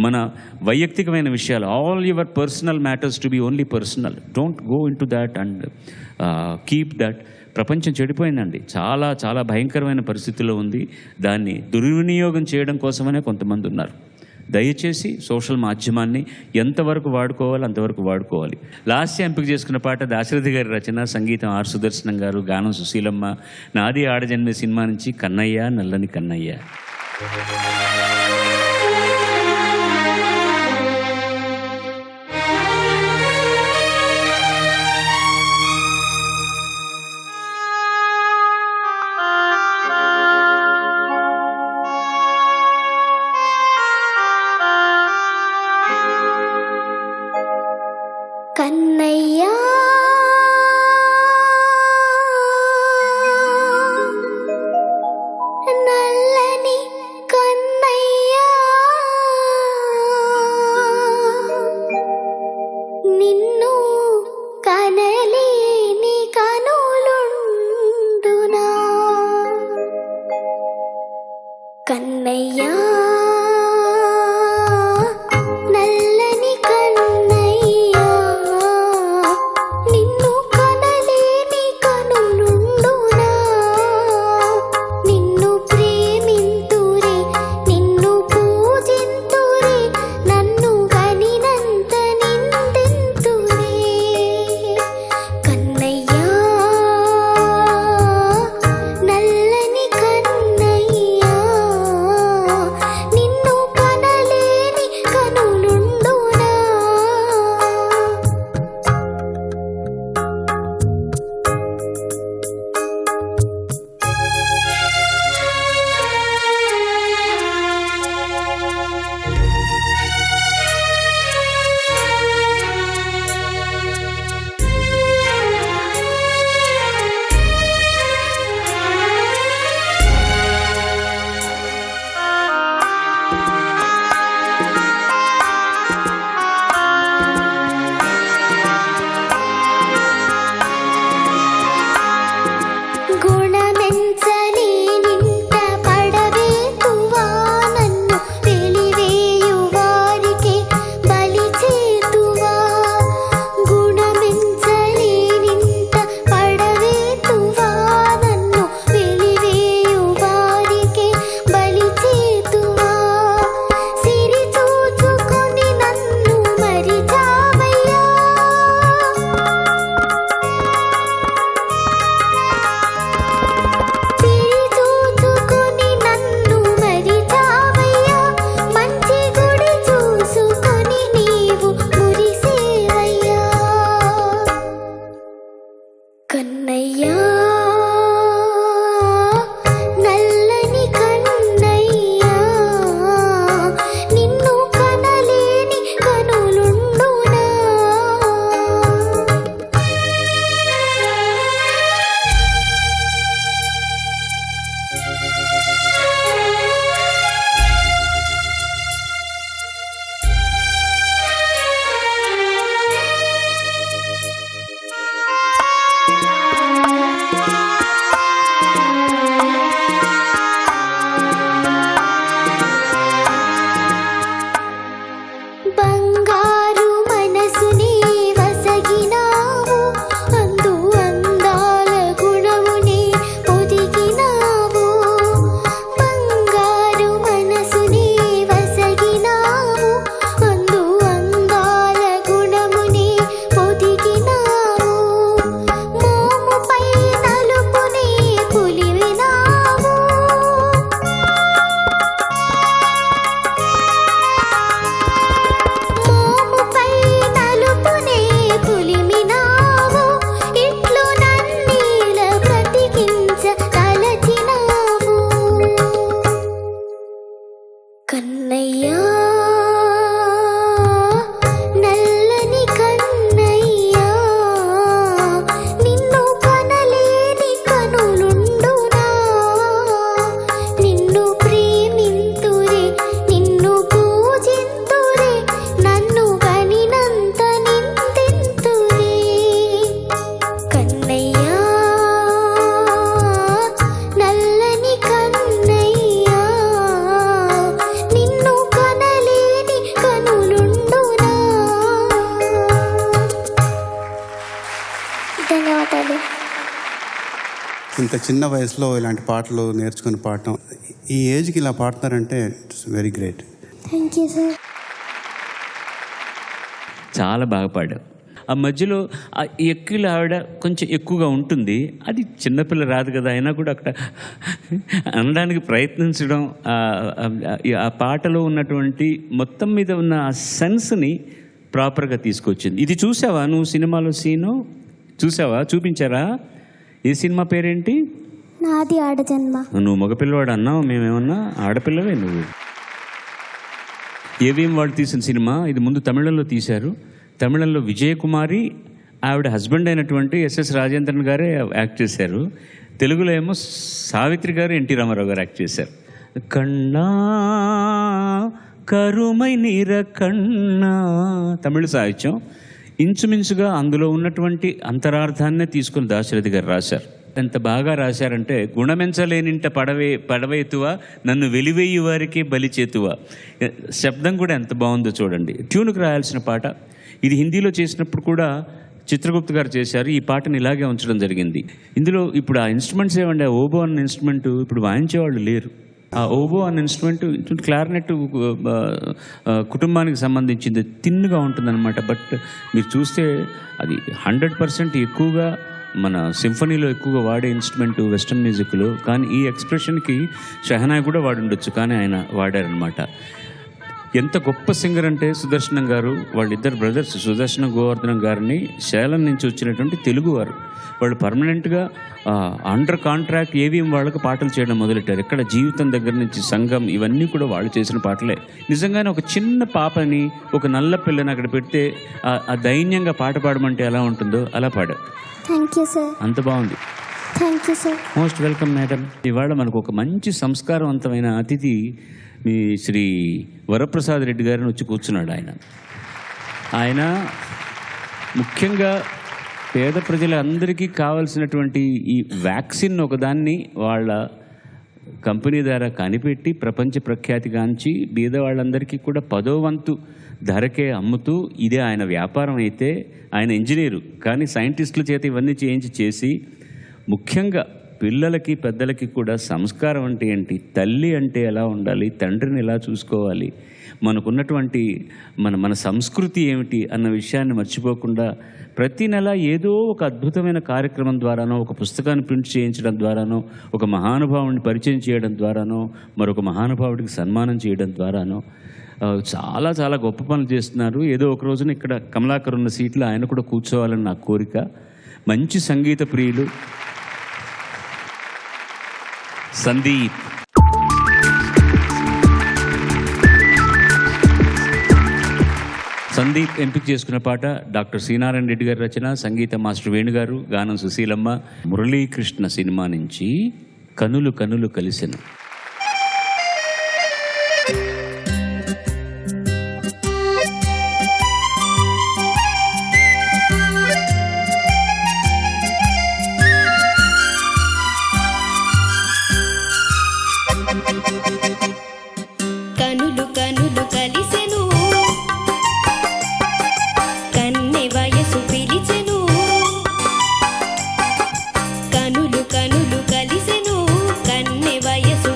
మన వైయక్తికమైన విషయాలు, all your personal matters to be only personal. Don't go in to that and keep that. ప్రపంచం చెడిపోయిందండి, చాలా చాలా భయంకరమైన పరిస్థితుల్లో ఉంది. దాన్ని దుర్వినియోగం చేయడం కోసమనే కొంతమంది ఉన్నారు. దయచేసి సోషల్ మాధ్యమాన్ని ఎంతవరకు వాడుకోవాలి అంతవరకు వాడుకోవాలి. లాస్య ఎంపిక చేసుకున్న పాట దాశరథి గారి రచన, సంగీతం ఆర్ సుదర్శనం గారు, గానం సుశీలమ్మ. నాది ఆడజన్మే సినిమా నుంచి కన్నయ్య నల్లని కన్నయ్య. కన్నయ్యా నల్లని కన్నయ్యా ఇంత చిన్న వయసులో ఇలాంటి పాటలు నేర్చుకుని పాడటం, ఈ ఏజ్కి ఇలా పాడుతున్నారంటే it's very great. Thank you sir. చాలా బాగా పాడావు. ఆ మధ్యలో ఆ ఎక్కిల ఆవిడ కొంచెం ఎక్కువగా ఉంటుంది, అది చిన్నపిల్ల రాదు కదా, అయినా కూడా అక్కడ అనడానికి ప్రయత్నించడం ఆ పాటలో ఉన్నటువంటి మొత్తం మీద ఉన్న ఆ సెన్స్ని ప్రాపర్గా తీసుకొచ్చింది. ఇది చూసావా నువ్వు సినిమాలో సీను? చూసావా? చూపించారా? ఏ సినిమా పేరేంటి? నాది ఆడజన్మ. నువ్వు మగపిల్లవాడు అన్నావు, మేమేమన్నా ఆడపిల్లవే నువ్వు. ఏవిఎం వాళ్ళు తీసిన సినిమా ఇది. ముందు తమిళంలో తీశారు. తమిళంలో విజయకుమారి ఆవిడ హస్బెండ్ అయినటువంటి ఎస్ఎస్ రాజేంద్రన్ గారే యాక్ట్ చేశారు. తెలుగులో ఏమో సావిత్రి గారు, ఎన్టీ రామారావు గారు యాక్ట్ చేశారు. కన్నా కరుమై నీర కన్నా, తమిళ సాహిత్యం. ఇంచుమించుగా అందులో ఉన్నటువంటి అంతరార్థాన్నే తీసుకుని దాశరథి గారు రాశారు. ఎంత బాగా రాశారంటే, గుణమెంచలేనింట పడవేతువ నన్ను వెలివేయి వారికి బలిచేతువ. శబ్దం కూడా ఎంత బాగుందో చూడండి. ట్యూన్కి రాయాల్సిన పాట ఇది. హిందీలో చేసినప్పుడు కూడా చిత్రగుప్త గారు చేశారు. ఈ పాటను ఇలాగే ఉంచడం జరిగింది. ఇందులో ఇప్పుడు ఆ ఇన్స్ట్రుమెంట్స్ ఏమండి, ఆ ఓబో అన్న ఇన్స్ట్రుమెంట్ ఇప్పుడు వాయించేవాళ్ళు లేరు. ఆ ఓబో అన్న ఇన్స్ట్రుమెంట్ క్లారినెట్ కుటుంబానికి సంబంధించింది, తిన్నుగా ఉంటుందన్నమాట. బట్ మీరు చూస్తే అది 100% ఎక్కువగా మన సింఫనీలో ఎక్కువగా వాడే ఇన్స్ట్రుమెంట్ వెస్ట్రన్ మ్యూజిక్లో. కానీ ఈ ఎక్స్ప్రెషన్కి షహనాయ్ కూడా వాడి ఉండొచ్చు, కానీ ఆయన వాడారనమాట. ఎంత గొప్ప సింగర్ అంటే సుదర్శనం గారు, వాళ్ళిద్దరు బ్రదర్స్, సుదర్శన గోవర్ధనం గారిని సేలం నుంచి వచ్చినటువంటి తెలుగువారు. వాళ్ళు పర్మనెంట్గా అండర్ కాంట్రాక్ట్ ఏవిఎం వాళ్ళకి పాటలు చేయడం మొదలెట్టారు. ఇక్కడ జీవితం దగ్గర నుంచి సంఘం ఇవన్నీ కూడా వాళ్ళు చేసిన పాటలే. నిజంగానే ఒక చిన్న పాపని, ఒక నల్ల పిల్లని అక్కడ పెడితే ఆ దైన్యంగా పాట పాడమంటే ఎలా ఉంటుందో అలా పాడారు. Thank you sir. అంత బాగుంది. Thank you sir. Most welcome madam. ఇవాళ మనకు ఒక మంచి సంస్కారవంతమైన అతిథి మీ శ్రీ వరప్రసాద్ రెడ్డి గారిని వచ్చి కూర్చున్నాడు. ఆయన ముఖ్యంగా పేద ప్రజలందరికీ కావాల్సినటువంటి ఈ వ్యాక్సిన్ ఒకదాన్ని వాళ్ళ కంపెనీ ద్వారా కనిపెట్టి ప్రపంచ ప్రఖ్యాతిగాంచి బీద వాళ్ళందరికీ కూడా 10వ వంతు ధరకే అమ్ముతూ, ఇదే ఆయన వ్యాపారం అయితే, ఆయన ఇంజనీరు కానీ సైంటిస్టుల చేత ఇవన్నీ చేసి ముఖ్యంగా పిల్లలకి పెద్దలకి కూడా సంస్కారం అంటే ఏంటి, తల్లి అంటే ఎలా ఉండాలి, తండ్రిని ఎలా చూసుకోవాలి, మనకున్నటువంటి మన సంస్కృతి ఏమిటి అన్న విషయాన్ని మర్చిపోకుండా ప్రతి నెల ఏదో ఒక అద్భుతమైన కార్యక్రమం ద్వారానో, ఒక పుస్తకాన్ని ప్రింట్ చేయించడం ద్వారానో, ఒక మహానుభావుడిని పరిచయం చేయడం ద్వారానో, మరొక మహానుభావుడికి సన్మానం చేయడం ద్వారానో చాలా చాలా గొప్ప పనులు చేస్తున్నారు. ఏదో ఒక రోజున ఇక్కడ కమలాకర్ ఉన్న సీట్లో ఆయన కూడా కూర్చోవాలని నా కోరిక. మంచి సంగీత ప్రియులు సందీప్. సందీప్ ఎంపిక చేసుకున్న పాట డాక్టర్ శ్రీనారాయణ రెడ్డి గారి రచన, సంగీత మాస్టర్ వేణుగారు, గానం సుశీలమ్మ. మురళీకృష్ణ సినిమా నుంచి కనులు కనులు కలిసెను. కనులు కనులు కలిసెను, కన్నె వయసు పిలిచెను. కనులు కనులు కలిసెను, కన్నె వయసు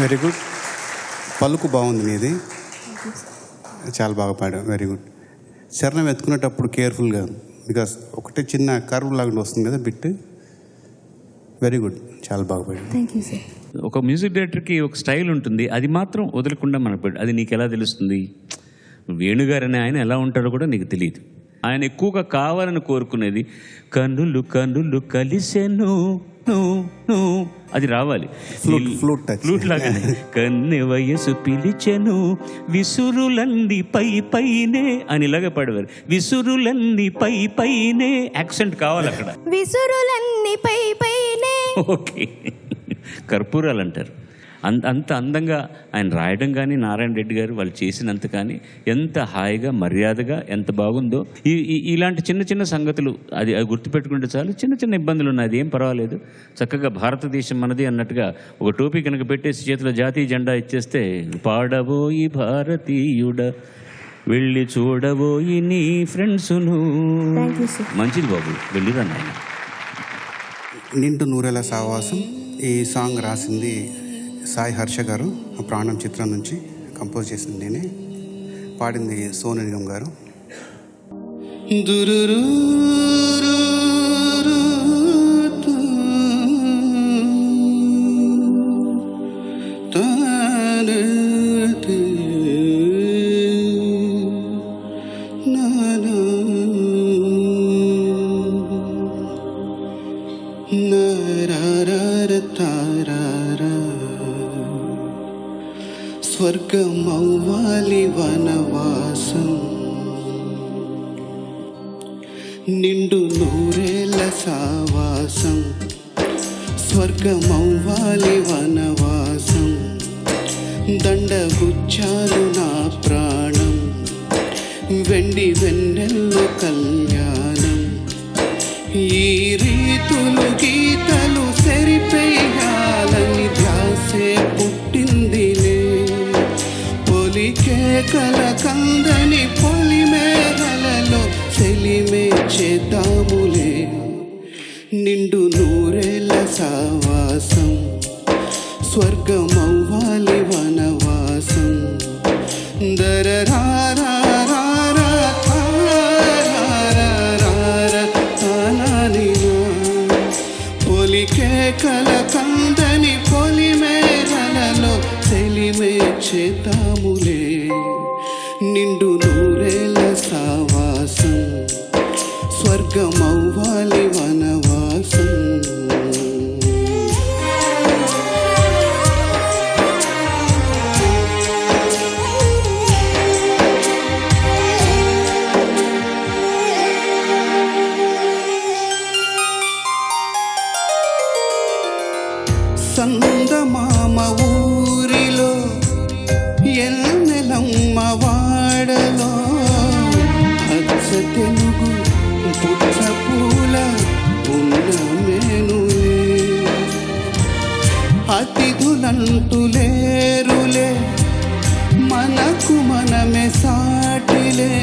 వెరీ గుడ్. పలుకు బాగుంది నీది, చాలా బాగా పాడావు. Very good. చరణం ఎత్తుకునేటప్పుడు కేర్ఫుల్గా, బికాస్ ఒకటే చిన్న కర్వ్ లాగా వస్తుంది కదా బిట్. వెరీ గుడ్, చాలా బాగా పాడావు. Thank you sir. ఒక మ్యూజిక్ డైరెక్టర్కి ఒక స్టైల్ ఉంటుంది, అది మాత్రం వదలకుండా మనకు అది నీకు ఎలా తెలుస్తుంది? వేణుగారు అనే ఆయన ఎలా ఉంటారో కూడా నీకు తెలియదు. ఆయన ఎక్కువగా కావాలని కోరుకునేది కన్నులు కన్నులు కలిసెను అది రావాలి. ఫ్లూట్ లాగానే కన్నె వయసు పిలిచెను విసురులన్నీ పై పైనే అని ఇలాగే పాడేవారు. విసురులన్నీ పై పైనే యాక్సెంట్ కావాలి అక్కడ. విసురులన్నీ పై పైనే. ఓకే, కర్పూరాలు అంటారు. అంత అందంగా ఆయన రాయడం కానీ నారాయణ రెడ్డి గారు వాళ్ళు చేసినంత కానీ ఎంత హాయిగా మర్యాదగా ఎంత బాగుందో. ఇలాంటి చిన్న చిన్న సంగతులు అది గుర్తుపెట్టుకుంటే చాలు. చిన్న చిన్న ఇబ్బందులు ఉన్నాయి, అది ఏం పర్వాలేదు. చక్కగా భారతదేశం మనది అన్నట్టుగా ఒక టోపీ కనుక పెట్టేసి చేతిలో జాతీయ జెండా ఇచ్చేస్తే పాడబోయి భారతీయుడ వెళ్ళి చూడబోయి నీ ఫ్రెండ్స్ను. మంచిది బాబు, వెళ్ళిరన్న ఆయన. నిండు నూరేల సావాసం ఈ సాంగ్ రాసింది సాయి హర్ష గారు, ప్రాణం చిత్రం నుంచి కంపోజ్ చేసింది నేనే, పాడింది సోను నిగమ్ గారు. స్వర్గమవ్వాలి వనవాసం, నిండు నూరేళ్ళ సావాసం. స్వర్గమవ్వాలి వనవాసం, దండగుచ్చాలు నా ప్రాణం, వెండి వెన్నెల్లో కళ్యాణం. ఈ రీతులు గీతలు సరిపెయ్యాలని ధ్యాసే పుట్టిందిలే. కేకల కందని పొలిమేరలలో సెలిమే చేద్దాములే. నిండు నూరేళ్ళ సావాసం, స్వర్గమవ్వాలి వనవాసం. పొలికేకల కందని పొలిమేరలలో సెలిమే చేద్దాములే. నిండు నూరేళ్ళ సావాసం, స్వర్గమవ్వాలి వనవాసం. సందమామ ఊరిలో ఎన్నెలమ్మ వాడలో అచ్చ తెలుగు పుచ్చ పూల ఉన్నమేనులే. అతిథులంటూ లేరులే, మనకు మనమే సాటిలే.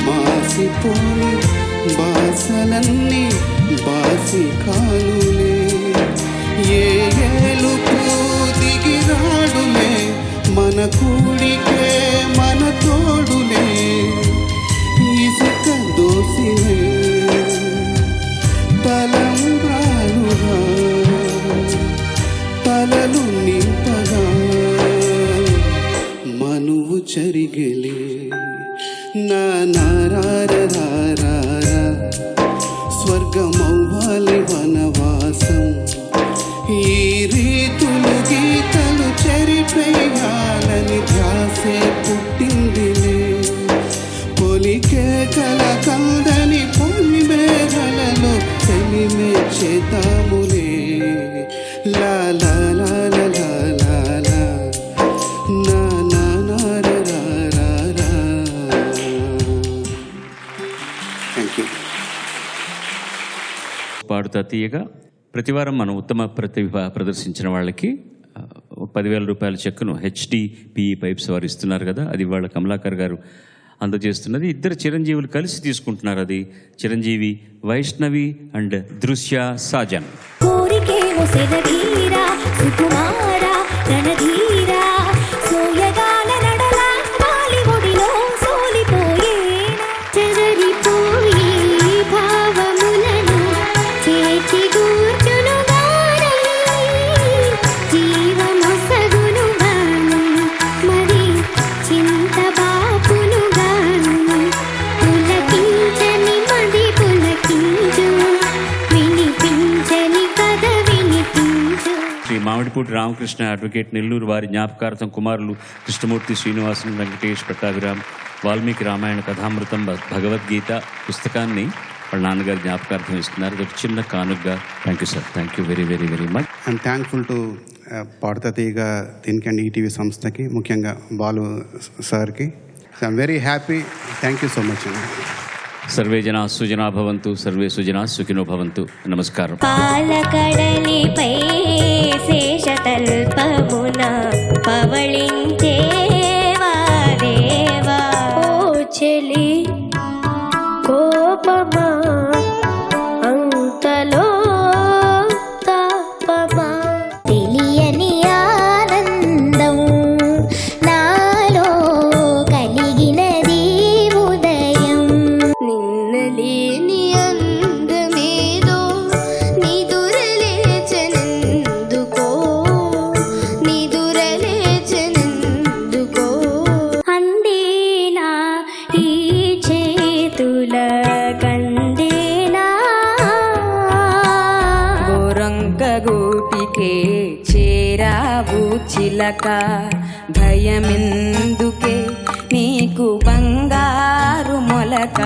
మాసిపోని బాసలన్నీ బాసి కాలులే. ఏ ఏలుకు దిగిరాడులే, మన కూడికే మన తోడులే. ఇసుక దోసిలే తలంబ్రాలుగా తలలు నింపగా మనువు చరిగెలే. నా నారారా స్వర్గమవ్వాలి వనవాసం. ఈ రీతులు గీతలు చెరిపేయాలని ధ్యాసే పుట్టిందిలే. పొలికేకల కందని పొలిమేరలలో సెలిమే చేద్దాములే. లా లా లా లా లా లా లా నా నా నా రా రా రా. Thank you. పాడుతా తీయగా ప్రతివారం మనం ఉత్తమ ప్రతిభ ప్రదర్శించిన వాళ్ళకి 10,000 రూపాయల చెక్కును HDPE పైప్స్ వారు ఇస్తున్నారు కదా, అది వాళ్ళ కమలాకర్ గారు అందజేస్తున్నది. ఇద్దరు చిరంజీవులు కలిసి తీసుకుంటున్నారు. అది చిరంజీవి వైష్ణవి అండ్ దృశ్య సాజన్. కోరికేమో సెలవీరా సుకుమారా రణధీరా సోయగాల నడల వాలి ఒడిలో సోలిపోయేనా చెదరిపోయి భావములను చేర్చి కూర్చును గానం జీవమొసగును గానం మరి చింత బాపును గానం పులకించని మది పులకించు వినిపించని కథ వినిపించు. శ్రీ మామిడిపూడి రామకృష్ణ అడ్వకేట్ నెల్లూరు వారి జ్ఞాపకార్థం కుమారులు కృష్ణమూర్తి శ్రీనివాసన్ వెంకటేష్ పట్టాభిరామ్ వాల్మీకి రామాయణ కథామృతం భగవద్గీత పుస్తకాన్ని వాళ్ళ నాన్నగారు జ్ఞాపకార్థం ఇస్తున్నారు. ఇది ఒక చిన్న కానుకగా. Thank you sir. Thank you very very very much. I'm thankful to పాడతా తీగ దీనికండి ఈటీవీ సంస్థకి, ముఖ్యంగా బాలు సార్కి. I'm very happy. Thank you so much అండి. సర్వే జనా సుజనా భవంతు, సర్వే సుజనా సుఖినో భవంతు. నమస్కారం. పాలకడలిపై శేషతల్పమున పవళించేవా దేవా. ఓ చెలి కోపమా అంతలో తాపమా తెలియని ఆనందం నాలో కలిగినది ఉదయం. నిన్నలేని అందమేదో నిదురలేచనందుకో నిదురలేచనందుకో అందేనా ఈ చేతుల కందేనా గోరంక గోపికే చేరావు చిలక భయమెందుకే నీకు బంగారు మొలక.